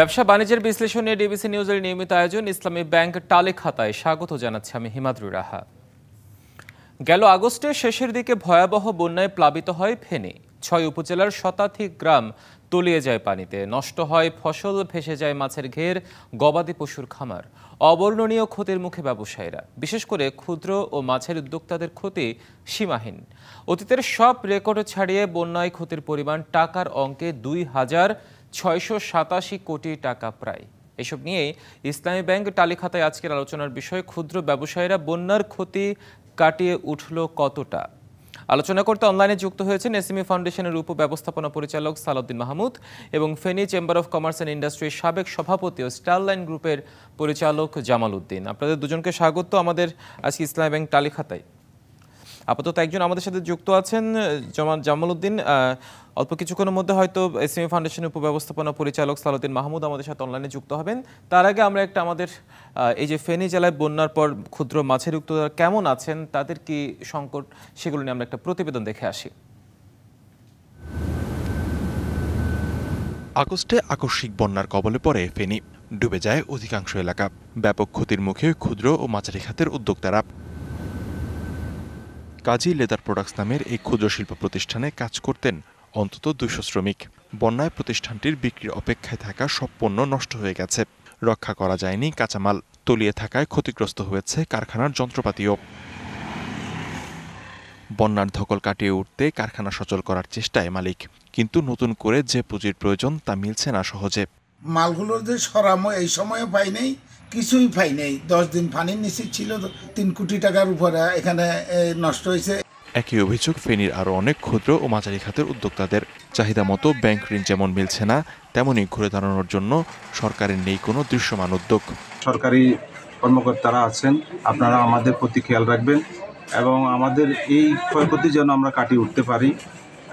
ব্যবসা বাণিজ্যের বিশ্লেষণ নিয়ে ডিবিসি নিউজের নিয়মিত আয়োজন ইসলামী ব্যাংক টালি খাতায় স্বাগত জানাচ্ছি আমি হিমাদ্রি রাহা। গেল আগস্টের শেষের দিকে ভয়াবহ বন্যায় প্লাবিত হয় ফেনী। ৬ উপজেলার শতাধিক গ্রাম তলিয়ে যায় পানিতে, নষ্ট হয় ফসল, ভেসে যায় মাছের ঘের, গবাদি পশুর খামার। অবর্ণনীয় ক্ষতির মুখে ব্যবসায়ীরা, বিশেষ করে ক্ষুদ্র ও মাছের উদ্যোক্তাদের ক্ষতি সীমাহীন। অতীতের সব রেকর্ড ছাড়িয়ে বন্যায় ক্ষতির পরিমাণ টাকার অঙ্কে ২,৬৮৭ কোটি টাকা প্রায়। এসব নিয়ে ইসলামী ব্যাংক টালি খাতায় আজকের আলোচনার বিষয়, ক্ষুদ্র ব্যবসায়ীরা বন্যার ক্ষতি কাটিয়ে উঠল কতটা। আলোচনা করতে অনলাইনে যুক্ত হয়েছেন এসএমই ফাউন্ডেশনের উপব্যবস্থাপনা পরিচালক সালাউদ্দিন মাহমুদ এবং Feni chamber of commerce and ইন্ডাস্ট্রির সাবেক সভাপতি ও স্টারলাইন গ্রুপের পরিচালক জামাল উদ্দিন। আপনাদের দুজনকে স্বাগত আমাদের আজকে ইসলামী ব্যাংক টালি খাতায়। আপাতত একজন আমাদের সাথে যুক্ত আছেন, জামাল উদ্দিন। অল্প কিছুক্ষণের মধ্যে হয়তো এসএমই ফাউন্ডেশনের উপব্যবস্থাপনা পরিচালক সালাউদ্দিন মাহমুদ আমাদের সাথে অনলাইনে যুক্ত হবেন। তার আগে আমরা আমাদের এই যে ফেনী জেলায় বন্যার পর ক্ষুদ্র মাছের উদ্যোক্তারা কেমন আছেন, তাদের কি সংকট, সেগুলো নিয়ে আমরা একটা প্রতিবেদন দেখে আসি। আগস্টে আকস্মিক বন্যার কবলে পড়ে ফেনী, ডুবে যায় অধিকাংশ এলাকা। ব্যাপক ক্ষতির মুখে ক্ষুদ্র ও মাঝারি খাতের উদ্যোক্তারা। কাজী লেদার প্রোডাক্টস নামের এই ক্ষুদ্র শিল্প প্রতিষ্ঠানে কাজ করতেন অন্তত ২০০ শ্রমিক। বন্যায় প্রতিষ্ঠানটির বিক্রির অপেক্ষায় থাকা সব পণ্য নষ্ট হয়ে গেছে। রক্ষা করা যায়নি কাঁচামাল, তলিয়ে থাকায় ক্ষতিগ্রস্ত হয়েছে কারখানার যন্ত্রপাতিও। বন্যার ধকল কাটিয়ে উঠতে কারখানা সচল করার চেষ্টায় মালিক, কিন্তু নতুন করে যে পুঁজির প্রয়োজন তা মিলছে না সহজে। মালগুলোর যে সরামো এই সময়ে পাই নেই, কিছুই পাই নেই। 10 দিন পানির নিচে ছিল, 3 কোটি টাকার উপরে এখানে নষ্ট হয়েছে। একই অভিযোগ ফেনীর আরও অনেক ক্ষুদ্র ও মাঝারি খাতের উদ্যোক্তাদের। চাহিদা মতো ব্যাংক ঋণ যেমন মিলছে না, তেমনই ঘুরে দাঁড়ানোর জন্য সরকারের নেই কোনো দৃশ্যমান উদ্যোগ। সরকারি কর্মকর্তারা আছেন, আপনারা আমাদের প্রতি খেয়াল রাখবেন এবং আমাদের এই ক্ষয়ক্ষতি যেন আমরা কাটিয়ে উঠতে পারি,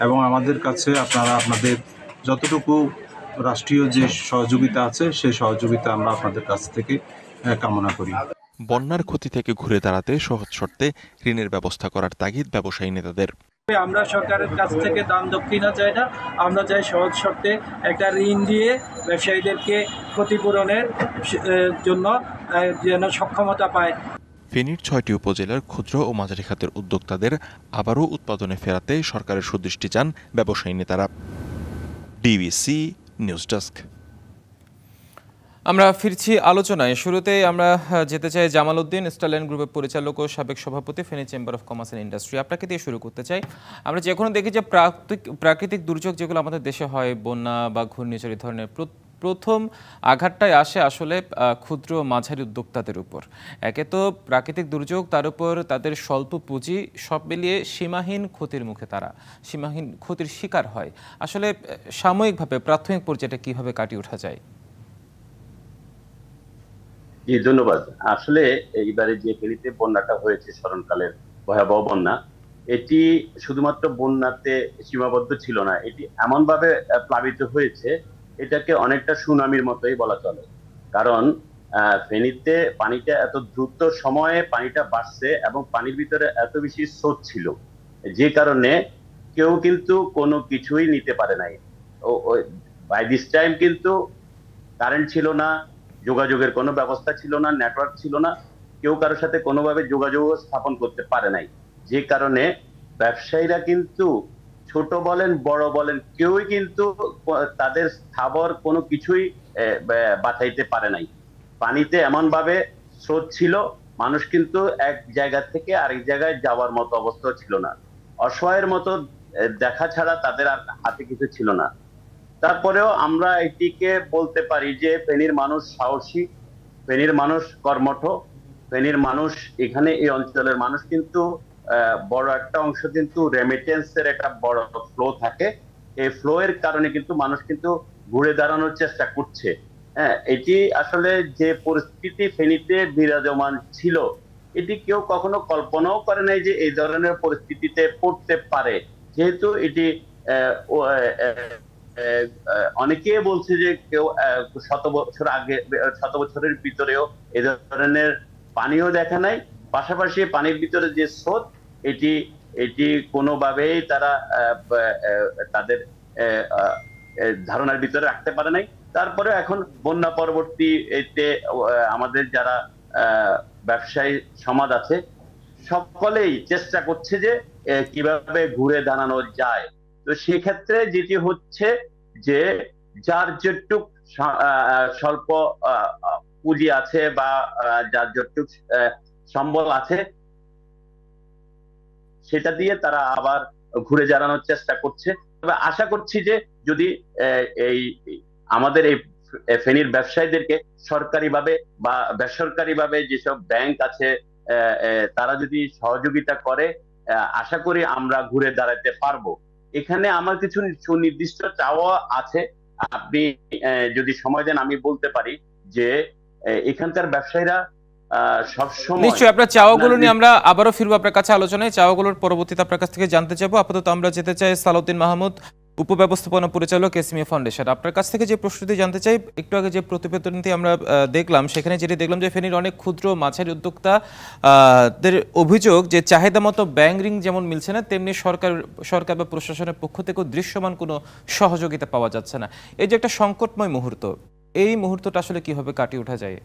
এবং আমাদের কাছে আপনারা আপনাদের যতটুকু রাষ্ট্রীয় যে সহযোগিতা আছে সেই সহযোগিতা আমরা আপনাদের কাছ থেকে কামনা করি। বন্যার ক্ষতি থেকে ঘুরে দাঁড়াতে সহজ শর্তে ঋণের ব্যবস্থা করার তাগিদ ব্যবসায়ী নেতাদের। আমরা সরকারের কাছ থেকে দান দক্ষিণা চাই না, আমরা চাই সহজ শর্তে একটা ঋণ দিয়ে ব্যবসায়ীদেরকে ক্ষতিপূরণের জন্য যেন সক্ষমতা পায়। ফেনীর ৬টি উপজেলার ক্ষুদ্র ও মাঝারি খাতের উদ্যোক্তাদের আবারও উৎপাদনে ফেরাতে সরকারের সুদৃষ্টি চান ব্যবসায়ী নেতারা। DBC news desk. আমরা ফিরছি আলোচনায়। শুরুতেই আমরা যেতে চাই জামাল উদ্দিন, স্টারলাইন গ্রুপের পরিচালক ও সাবেক সভাপতি, Feni chamber of commerce and industry. আপনাকে দিয়ে শুরু করতে চাই। আমরা যখন দেখি যে প্রাকৃতিক দুর্যোগ যেগুলো আমাদের দেশে হয়, বন্যা বা ঘূর্ণিঝড় ধরনের, প্রথম আঘাতটাই আসে আসলে ক্ষুদ্র মাঝারি উদ্যোক্তাদের উপর। একে তো প্রাকৃতিক দুর্যোগ, তার উপর তাদের স্বল্প পুঁজি, সব মিলিয়ে সীমাহীন ক্ষতির মুখে তারা সীমাহীন ক্ষতির শিকার হয়। আসলে সাময়িকভাবে প্রাথমিক পর্যায়টা কিভাবে কাটিয়ে ওঠা যায়? জি, ধন্যবাদ। আসলে এইবারে যে ফেনীতে বন্যাটা হয়েছে, স্মরণকালের ভয়াবহ বন্যা, এটি শুধুমাত্র বন্যাতে সীমাবদ্ধ ছিল না, এটি এমন ভাবে প্লাবিত হয়েছে, এটাকে অনেকটা সুনামির মতোই বলা চলে। কারণ ফেনীতে পানিটা এত দ্রুত সময়ে পানিটা বাড়ছে এবং পানির ভিতরে এত বেশি স্রোত ছিল, যে কারণে কেউ কিন্তু কোনো কিছুই নিতে পারে নাই। বাই দিস টাইম কিন্তু কারেন্ট ছিল না, যোগাযোগের কোনো ব্যবস্থা ছিল না, নেটওয়ার্ক ছিল না, কেউ কারোর সাথে কোনোভাবে যোগাযোগ স্থাপন করতে পারে নাই। যে কারণে ব্যবসায়ীরা কিন্তু ছোট বলেন বড় বলেন কেউই কিন্তু তাদের স্থাবর কোনো কিছুই বাঁচাইতে পারে নাই। পানিতে এমন ভাবে স্রোত ছিল, মানুষ কিন্তু এক জায়গা থেকে আরেক জায়গায় যাওয়ার মতো অবস্থা ছিল না। অসহায়ের মতো দেখা ছাড়া তাদের আর হাতে কিছু ছিল না। তারপরেও আমরা এটিকে বলতে পারি যে ফেনীর মানুষ সাহসী, ফেনীর মানুষ কর্মঠ, ফেনীর মানুষ, এখানে এই অঞ্চলের মানুষ কিন্তু বড় একটা অংশ কিন্তু রেমিটেন্সের একটা বড় ফ্লো থাকে। এই ফ্লো এর কারণে কিন্তু মানুষ কিন্তু ঘুরে দাঁড়ানোর চেষ্টা করছে। হ্যাঁ, এটি আসলে যে পরিস্থিতি ফেনীতে বিরাজমান ছিল, এটি কেউ কখনো কল্পনাও করে নাই যে এই ধরনের পরিস্থিতিতে পড়তে পারে। যেহেতু এটি অনেকে বলছে যে কেউ 100 বছর আগে, 100 বছরের ভিতরেও এই ধরনের পানিও দেখা নাই। পাশাপাশি পানির ভিতরে যে স্রোত, এটি কোনোভাবেই তারা তাদের ধারণার ভিতরে রাখতে পারে নাই। তারপরে এখন বন্যা পরবর্তী এতে আমাদের যারা ব্যবসায়ী সমাজ আছে সকলেই চেষ্টা করছে যে কিভাবে ঘুরে দাঁড়ানো যায়। তো সেক্ষেত্রে যেটি হচ্ছে যে যার যেটুক স্বল্প পুঁজি আছে বা যার যেটুক সম্বল আছে সেটা দিয়ে তারা আবার ঘুরে দাঁড়ানোর চেষ্টা করছে। তবে আশা করছি যে যদি এই আমাদের এই ফেনীর ব্যবসায়ীদেরকে সরকারিভাবে বা বেসরকারিভাবে যেসব ব্যাংক আছে তারা যদি সহযোগিতা করে, আশা করি আমরা ঘুরে দাঁড়াতে পারবো। এখানে আমার কিছু সুনির্দিষ্ট চাওয়া আছে, আপনি যদি সময় দেন আমি বলতে পারি যে এখানকার ব্যবসায়ীরা সবসময় নিশ্চয়ই আপনার চাওয়াগুলো নিয়ে আমরা আবারও ফিরবো আপনার কাছে আলোচনায়। চাওয়াগুলোর পরবর্তীতে আপনার কাছ থেকে জানতে চাইবো। আপাতত আমরা যেতে চাই সালাউদ্দিন মাহমুদ, উপব্যবস্থাপনা পরিচালক এসএমই ফাউন্ডেশন। আপনার কাছ থেকে যে প্রশ্নটি জানতে চাই, একটু আগে যে প্রতিবেদনটি আমরা দেখলাম সেখানে যেটি দেখলাম যে ফেনীর অনেক ক্ষুদ্র মাছের উদ্যোক্তাদের অভিযোগ যে চাহিদা মতো ব্যাংক ঋণ যেমন মিলছে না, তেমনি সরকার বা প্রশাসনের পক্ষ থেকেও দৃশ্যমান কোনো সহযোগিতা পাওয়া যাচ্ছে না। এই যে একটা সংকটময় মুহূর্ত, এই মুহূর্তটা আসলে কিভাবে কাটিয়ে ওঠা যায়?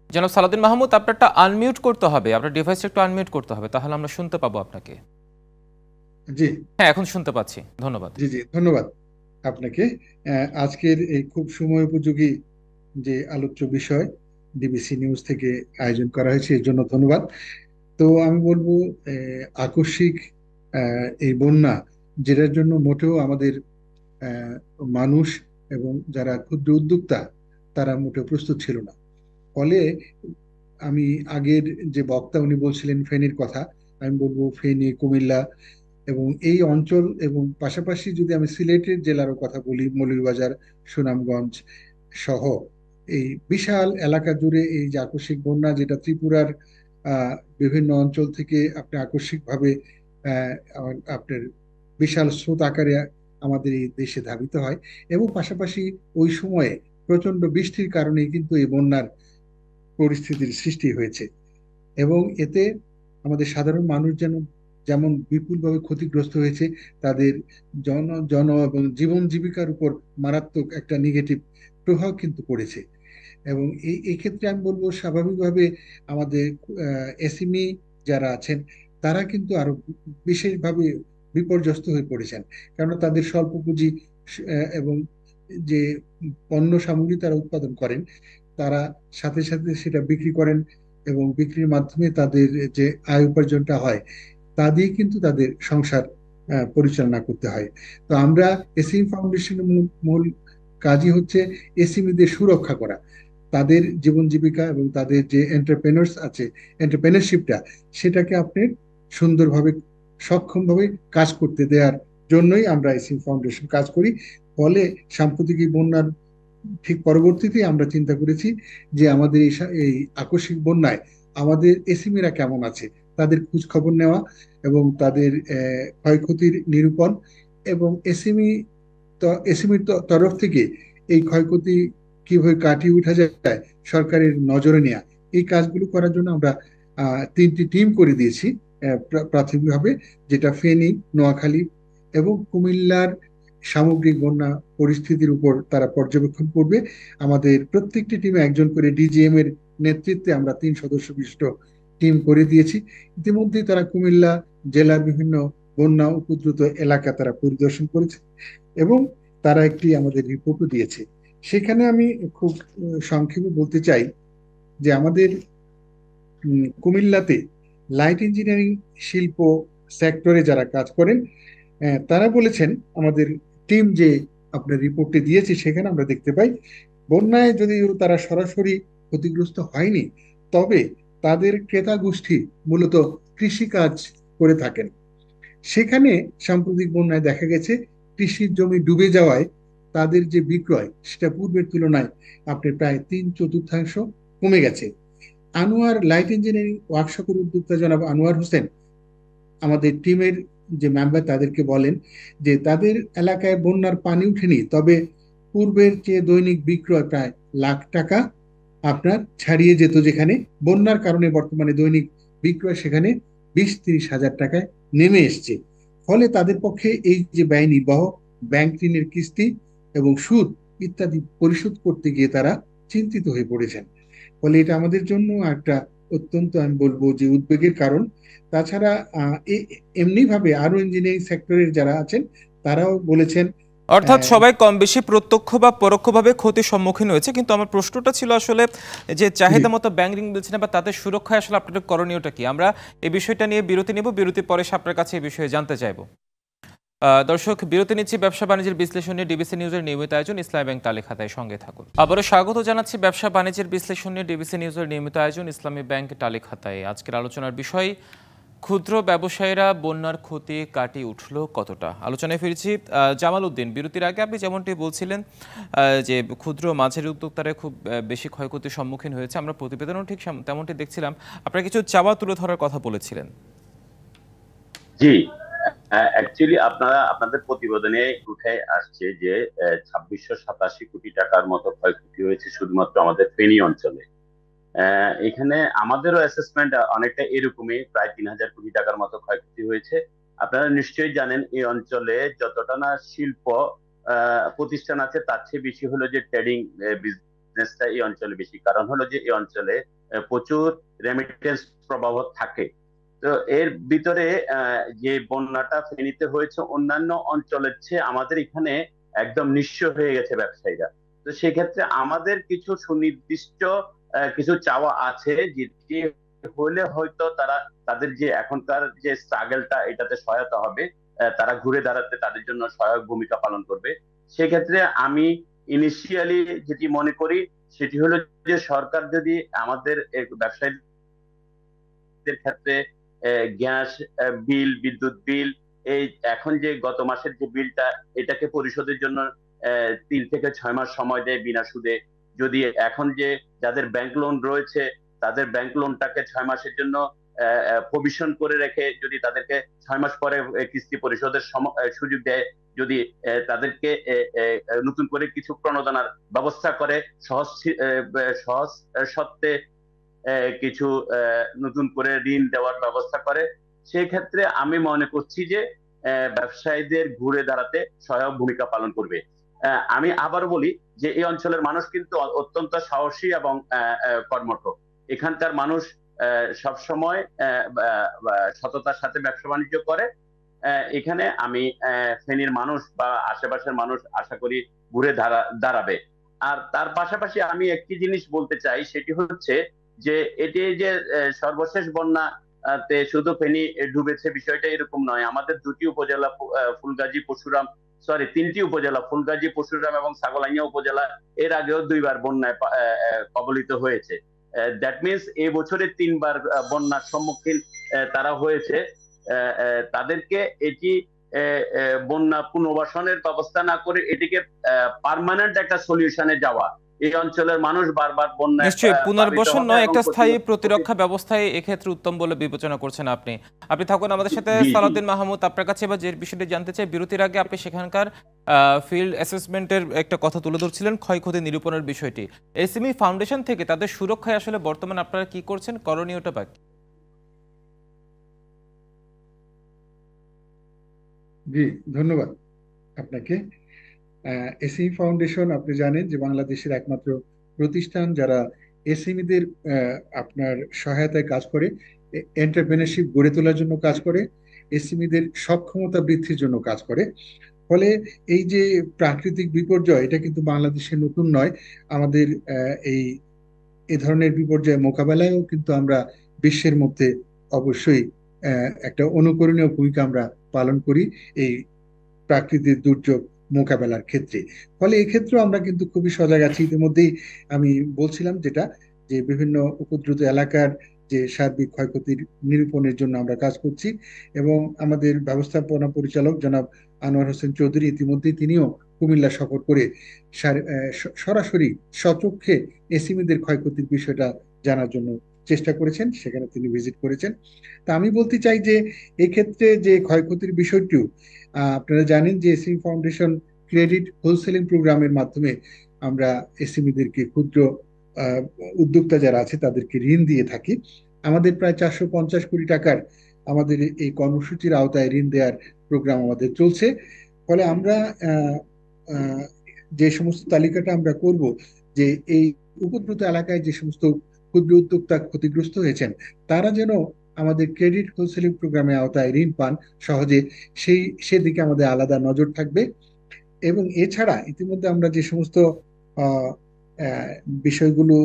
জনাব সালাউদ্দিন মাহমুদ, আপনারটা আনমিউট করতে হবে, আপনার ডিভাইসটা একটু আনমিউট করতে হবে, তাহলে আমরা শুনতে পাবো আপনাকে। জি হ্যাঁ, এখন শুনতে পাচ্ছি, ধন্যবাদ। জি জি ধন্যবাদ আপনাকে। আজকের এই খুব সময় উপযোগী যে আলোচ্য বিষয় ডিবিসি নিউজ থেকে আয়োজন করা হয়েছে এর জন্য ধন্যবাদ। তো আমি বলবো আকস্মিক এই বন্যা, যেটার জন্য মোটেও আমাদের মানুষ এবং যারা ক্ষুদ্র উদ্যোক্তা তারা মোটেও প্রস্তুত ছিল না। ফলে আমি আগের যে বক্তা উনি বলছিলেন ফেনীর কথা, আমি বলবো ফেনী, কুমিল্লা এবং এই অঞ্চল এবং পাশাপাশি যদি আমি সিলেটের জেলারও কথা বলি, মৌলভীবাজার, সুনামগঞ্জ সহ এই বিশাল এলাকা জুড়ে এই যে আকস্মিক বন্যা, যেটা ত্রিপুরার বিভিন্ন অঞ্চল থেকে আপনি আকস্মিকভাবে আপনার বিশাল স্রোত আকারে আমাদের এই দেশে ধাবিত হয়, এবং পাশাপাশি ওই সময়ে প্রচন্ড বৃষ্টির কারণে কিন্তু এই বন্যার পরিস্থিতির সৃষ্টি হয়েছে। এবং এতে আমাদের সাধারণ মানুষ যেমন বিপুলভাবে ক্ষতিগ্রস্ত হয়েছে, তাদের জন এবং জীবন জীবিকার উপর মারাত্মক একটা নেগেটিভ প্রভাব কিন্তু পড়েছে। এবং এই ক্ষেত্রে আমি বলবো স্বাভাবিকভাবে আমাদের এসএমই যারা আছেন তারা কিন্তু আরো বিশেষভাবে বিপর্যস্ত হয়ে পড়েছেন, কারণ তাদের স্বল্প পুঁজি এবং যে পণ্য সামগ্রী তারা উৎপাদন করেন, তারা সাথে সাথে সেটা বিক্রি করেন এবং বিক্রির মাধ্যমে তাদের যে আয় উপার্জনটা হয় তা দিয়ে কিন্তু তাদের সংসার পরিচালনা করতে হয়। তো আমরা এসএমই ফাউন্ডেশনের মূল কাজই হচ্ছে এসএমইদের সুরক্ষা করা, তাদের জীবন জীবিকা এবং তাদের যে এন্টারপ্রেনার্স আছে, এন্টারপ্রেনারশিপটা সেটাকে আপনি সুন্দরভাবে সক্ষমভাবে কাজ করতে দেওয়ার জন্যই আমরা এসএমই ফাউন্ডেশন কাজ করি। ফলে সাম্প্রতিক বন্যার ঠিক পরবর্তীতে আমরা চিন্তা করেছি যে আমাদের এই আকস্মিক বন্যায় আমাদের এসএমইরা কেমন আছে তাদের খোঁজ খবর নেওয়া এবং তাদের ক্ষয়ক্ষতির নিরূপণ এবং এসএমইর তরফ থেকে এই ক্ষয়ক্ষতি কিভাবে কাটিয়ে উঠা যায় সরকারের নজরে নেওয়া, এই কাজগুলো করার জন্য আমরা 3টি টিম করে দিয়েছি প্রাথমিকভাবে, যেটা ফেনী, নোয়াখালী এবং কুমিল্লার সামগ্রিক বন্যা পরিস্থিতির উপর তারা পর্যবেক্ষণ করবে। আমাদের প্রত্যেকটি টিমে একজন করে ডিজিএম এর নেতৃত্বে আমরা 3 সদস্য বিশিষ্ট টিম করে দিয়েছি। ইতিমধ্যে তারা কুমিল্লা জেলার বিভিন্ন বন্যা উপদ্রুত এলাকা তারা পরিদর্শন করেছে এবং তারা একটি আমাদের রিপোর্টও দিয়েছে। সেখানে আমি খুব সংক্ষেপে বলতে চাই যে আমাদের কুমিল্লাতে লাইট ইঞ্জিনিয়ারিং শিল্প সেক্টরে যারা কাজ করেন তারা বলেছেন, আমাদের টিম যে আপনার রিপোর্টে দিয়েছে সেখানে আমরা দেখতে পাই বন্যায় যদিও তারা সরাসরি ক্ষতিগ্রস্ত হয়নি, তবে তাদের ক্রেতা গোষ্ঠী মূলত কৃষি কাজ করে থাকেন। সেখানে সাম্প্রতিক বন্যায় দেখা গেছে কৃষির জমি ডুবে যাওয়ায় তাদের যে বিক্রয় সেটা পূর্বের তুলনায় আপনার প্রায় 3/4 কমে গেছে। আনোয়ার লাইট ইঞ্জিনিয়ারিং ওয়ার্কশপের উদ্যোক্তা জনাব আনোয়ার হোসেন আমাদের টিমের যে মেম্বার তাদেরকে বলেন যে তাদের এলাকায় বন্যার পানি উঠেনি, তবে পূর্বের চেয়ে দৈনিক বিক্রয় প্রায় লাখ টাকা আপনার ছাড়িয়ে যেত, যেখানে বন্যার কারণে বর্তমানে দৈনিক বিক্রয় সেখানে 20-30 হাজার টাকায় নেমে এসছে। ফলে তাদের পক্ষে এই যে ব্যয় নির্বাহ, ব্যাংক ঋণের কিস্তি এবং সুদ ইত্যাদি পরিশোধ করতে গিয়ে তারা চিন্তিত হয়ে পড়েছেন। ফলে এটা আমাদের জন্য একটা অত্যন্ত, আমি বলবো যে, উদ্বেগের কারণ। তাছাড়া এমনিভাবে আরো ইঞ্জিনিয়ারিং সেক্টরের যারা আছেন তারাও বলেছেন। অর্থাৎ সবাই কম বেশি প্রত্যক্ষ বা পরোক্ষভাবে ক্ষতির সম্মুখীন হয়েছে, কিন্তু আমার প্রশ্নটা ছিল আসলে যে চাহিদা মতো ব্যাংক ঋণ দিচ্ছে না বা তাদের সুরক্ষায় আসলে আপনাদের করণীয়টা কি? আমরা এই বিষয়টা নিয়ে বিরতি নেব, বিরতির পরে আপনার কাছে এই বিষয়ে জানতে চাইব। দর্শক, বিরতি নিচ্ছি। ব্যবসা বাণিজ্যের বিশ্লেষণ নিয়ে ডিবিসি নিউজের নিয়মিত আয়োজন ইসলামী ব্যাংক তালে খাতায়, সঙ্গে থাকুন। আবারও স্বাগত জানাচ্ছি ব্যবসা বাণিজ্যের বিশ্লেষণ নিয়ে ডিবিসি নিউজের নিয়মিত আয়োজন ইসলামী ব্যাংক তালে খাতায়। আজকের আলোচনার বিষয়, ক্ষুদ্র ব্যবসায়ীরা বন্যার ক্ষতি কাটিয়ে উঠল কতটা। আলোচনায় ফিরছি। জামাল উদ্দিন, বিরতির আগে আপনি যেমনটি বলছিলেন যে ক্ষুদ্র মাঝারি উদ্যোক্তারা খুব বেশি ক্ষয়ক্ষতির সম্মুখীন হয়েছে, আমরা প্রতিবেদনও ঠিক তেমনটি দেখছিলাম। আপনারা কিছু চাওয়া তুলে ধরার কথা বলেছিলেন। জি, অ্যাকচুয়ালি আপনাদের প্রতিবেদনে উঠে আসছে যে 2687 কোটি টাকার মতো ক্ষয়ক্ষতি হয়েছে শুধুমাত্র আমাদের ফেনী অঞ্চলে। এখানে আমাদেরও অ্যাসেসমেন্ট অনেকটা এরকমই, প্রায় 3000 কোটি টাকার মতো ক্ষয়ক্ষতি হয়েছে। আপনারা নিশ্চয়ই জানেন এই অঞ্চলে যতটা না শিল্প প্রতিষ্ঠান আছে তার চেয়ে বেশি হলো যে ট্রেডিং বিজনেসটা এই অঞ্চলে বেশি। কারণ হলো যে এই অঞ্চলে প্রচুর রেমিটেন্স প্রবাহ থাকে। তো এর ভিতরে যে বন্যাটা ফেনীতে হয়েছে অন্যান্য অঞ্চলের চেয়ে আমাদের এখানে একদম নিঃস্ব হয়ে গেছে ব্যবসায়ীরা। তো সেক্ষেত্রে আমাদের কিছু সুনির্দিষ্ট কিছু চাওয়া আছে, যেটি হলে হয়তো তারা তাদের যে এখনকার যে স্ট্রাগলটা এটাতে সহায়তা হবে, তারা ঘুরে দাঁড়াতে তাদের জন্য সহায়ক ভূমিকা পালন করবে। সেক্ষেত্রে আমি ইনিশিয়ালি যেটি মনে করি সেটি হলো যে সরকার যদি আমাদের ব্যবসায়ীদের ক্ষেত্রে গ্যাস বিল, বিদ্যুৎ বিল, এই এখন যে গত মাসের যে বিলটা এটাকে পরিশোধের জন্য 3 থেকে 6 মাস সময় দেয় বিনা সুদে। যদি এখন যে যাদের ব্যাংক লোন রয়েছে তাদের ব্যাংক লোনটাকে 6 মাসের জন্য প্রভিশন করে রেখে যদি তাদেরকে 6 মাস পরে কিস্তি পরিশোধের সুযোগ দেয়, যদি তাদেরকে নতুন করে কিছু প্রণোদনার ব্যবস্থা করে, সহজ শর্তে কিছু নতুন করে ঋণ দেওয়ার ব্যবস্থা করে, সেই ক্ষেত্রে আমি মনে করছি যে ব্যবসায়ীদের ঘুরে দাঁড়াতে সহায়ক ভূমিকা পালন করবে। আমি আবার বলি যে এই অঞ্চলের মানুষ কিন্তু অত্যন্ত সাহসী এবং কর্মঠ। এখানকার মানুষ সবসময় সততার সাথে ব্যবসা বাণিজ্য করে। এখানে আমি ফেনীর মানুষ বা আশেপাশের মানুষ আশা করি ঘুরে দাঁড়াবে। আর তার পাশাপাশি আমি একটি জিনিস বলতে চাই, সেটি হচ্ছে যে এটি যে সর্বশেষ বন্যাতে শুধু ফেনী ডুবেছে বিষয়টা এরকম নয়। আমাদের দুটি উপজেলা, ফুলগাজী, পরশুরাম, তিনটি উপজেলা, ফুলগাজী, পরশুরাম এবং ছাগলাইয়া উপজেলা এর আগেও 2 বার বন্যায় কবলিত হয়েছে। দ্যাট মিনস এই বছরে 3 বার বন্যার সম্মুখীন তারা হয়েছে। তাদেরকে এটি বন্যা পুনর্বাসনের ব্যবস্থা না করে এটিকে পার্মানেন্ট একটা সলিউশনে যাওয়া, এই অঞ্চলের মানুষ বারবার বন্যায় নিশ্চয়ই পুনর্বাসন নয়, একটা স্থায়ী প্রতিরক্ষা ব্যবস্থায় এক্ষেত্রে উত্তম বলে বিবেচনা করছেন আপনি। আপনি থাকুন আমাদের সাথে। সালাউদ্দিন মাহমুদ, আপনার কাছে এবার যে বিষয়টি জানতে চাই, বিরতির আগে আপনি সেখানকার ফিল্ড অ্যাসেসমেন্টের একটা কথা তুলে ধরছিলেন, ক্ষয়ক্ষতি নিরূপণের বিষয়টি। এসএমই ফাউন্ডেশন থেকে তাদের সুরক্ষায় আসলে বর্তমানে আপনারা কি করছেন, করণীয়টা বাকি? জি, ধন্যবাদ আপনাকে। এসএমই ফাউন্ডেশন, আপনি জানেন যে বাংলাদেশের একমাত্র প্রতিষ্ঠান যারা এসএমইদের আপনার সহায়তায় কাজ করে, এন্টারপ্রেনারশিপ গড়ে তোলার জন্য কাজ করে, এসএমইদের সক্ষমতা বৃদ্ধির জন্য কাজ করে। ফলে এই যে প্রাকৃতিক বিপর্যয়, এটা কিন্তু বাংলাদেশে নতুন নয়। আমাদের এই ধরনের বিপর্যয় মোকাবেলায়ও কিন্তু আমরা বিশ্বের মধ্যে অবশ্যই একটা অনুকরণীয় ভূমিকা আমরা পালন করি এই প্রাকৃতিক দুর্যোগ মোকাবেলার ক্ষেত্রে। ফলে এই ক্ষেত্রে আমরা কিন্তু খুবই সজাগ আছি। ইতিমধ্যেই আমি বলছিলাম যেটা, যে বিভিন্ন উপদ্রুত এলাকার যে সার্বিক ক্ষয়ক্ষতির নিরূপণের জন্য আমরা কাজ করছি, এবং আমাদের ব্যবস্থাপনা পরিচালক জনাব আনোয়ার হোসেন চৌধুরী ইতিমধ্যেই তিনিও কুমিল্লা সফর করে সরাসরি স্বচক্ষে এসএমইদের ক্ষয়ক্ষতির বিষয়টা জানার জন্য চেষ্টা করেছেন, সেখানে তিনি ভিজিট করেছেন। তা আমি বলতে চাই যে এক্ষেত্রে যে ক্ষয়ক্ষতির বিষয়টিও আপনারা জানেন যে এসএমই ফাউন্ডেশন ক্রেডিট হোলসেলিং প্রোগ্রামের মাধ্যমে আমরা এসএমইদেরকে, ক্ষুদ্র উদ্যোক্তা যারা আছে তাদেরকে ঋণ দিয়ে থাকি। আমাদের প্রায় 450 কোটি টাকার আমাদের এই কর্মসূচির আওতায় ঋণ দেওয়ার প্রোগ্রাম আমাদের চলছে। ফলে আমরা যে সমস্ত তালিকাটা আমরা করব, যে এই উপদ্রুত এলাকায় যে সমস্ত ক্ষুদ্র উদ্যোক্তা ক্ষতিগ্রস্ত হয়েছেন, তারা যেন আমাদের ক্রেডিট হোলসেলিং প্রোগ্রামের আওতায় ঋণ পান সহজে, সেদিকে আমাদের আলাদা নজর থাকবে। এবং এছাড়া ইতিমধ্যে আমরা যে সমস্ত আহ, আহ, বিষয়গুলো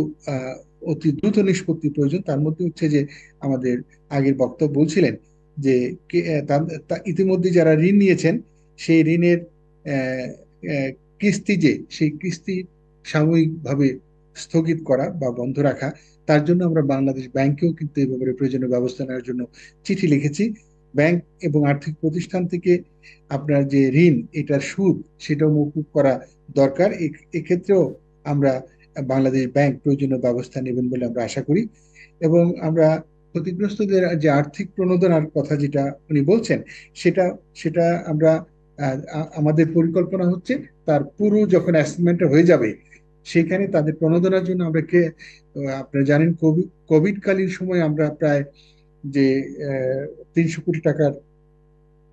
অতি দ্রুত নিষ্পত্তি প্রয়োজন, তার মধ্যে হচ্ছে যে আমাদের আগের বক্তব্য বলছিলেন যে ইতিমধ্যে যারা ঋণ নিয়েছেন সেই ঋণের আহ, আহ, কিস্তি, সেই কিস্তি সাময়িকভাবে স্থগিত করা বা বন্ধ রাখা, তার জন্য আমরা বাংলাদেশ ব্যাংকেও কিন্তু এই ব্যাপারে প্রয়োজনীয় ব্যবস্থা নেওয়ার জন্য চিঠি লিখেছি। ব্যাংক এবং আর্থিক প্রতিষ্ঠান থেকে আপনার যে ঋণ, এটার সুদ সেটাও মওকুফ করা দরকার। এক্ষেত্রেও আমরা বাংলাদেশ ব্যাংক প্রয়োজনীয় ব্যবস্থা নেবেন বলে আমরা আশা করি। এবং আমরা ক্ষতিগ্রস্তদের যে আর্থিক প্রণোদনার কথা যেটা উনি বলছেন, সেটা সেটা আমরা আমাদের পরিকল্পনা হচ্ছে তার পুরো যখন অ্যাসেসমেন্টটা হয়ে যাবে, সেখানে তাদের প্রণোদনার জন্য আমরা আপনারা জানেন কোভিডকালীন সময় আমরা প্রায় যে 300 কোটি টাকার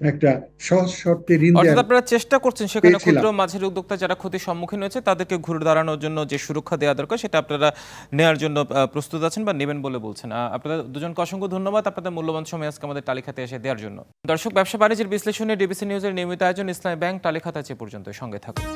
একটা সহজ শর্তে ঋণ অর্থাৎ দেওয়ার আপনারা চেষ্টা করছেন সেখানে পেয়েছিলাম। ক্ষুদ্র মাঝারি উদ্যোক্তা যারা ক্ষতির সম্মুখীন হয়েছে তাদেরকে ঘুরে দাঁড়ানোর জন্য যে সুরক্ষা দেওয়া দরকার সেটা আপনারা নেওয়ার জন্য প্রস্তুত আছেন বা নেবেন বলে বলছেন। আপনাদের দুজনকে অসংখ্য ধন্যবাদ আপনাদের মূল্যবান সময় আজকে আমাদের টালিখাতে এসে দেওয়ার জন্য। দর্শক, ব্যবসা বাণিজ্যের বিশ্লেষণে ডিবিসি নিউজের নিয়মিত আয়োজন ইসলামী ব্যাংক টালিখাতা পর্যন্ত সঙ্গে থাকুন।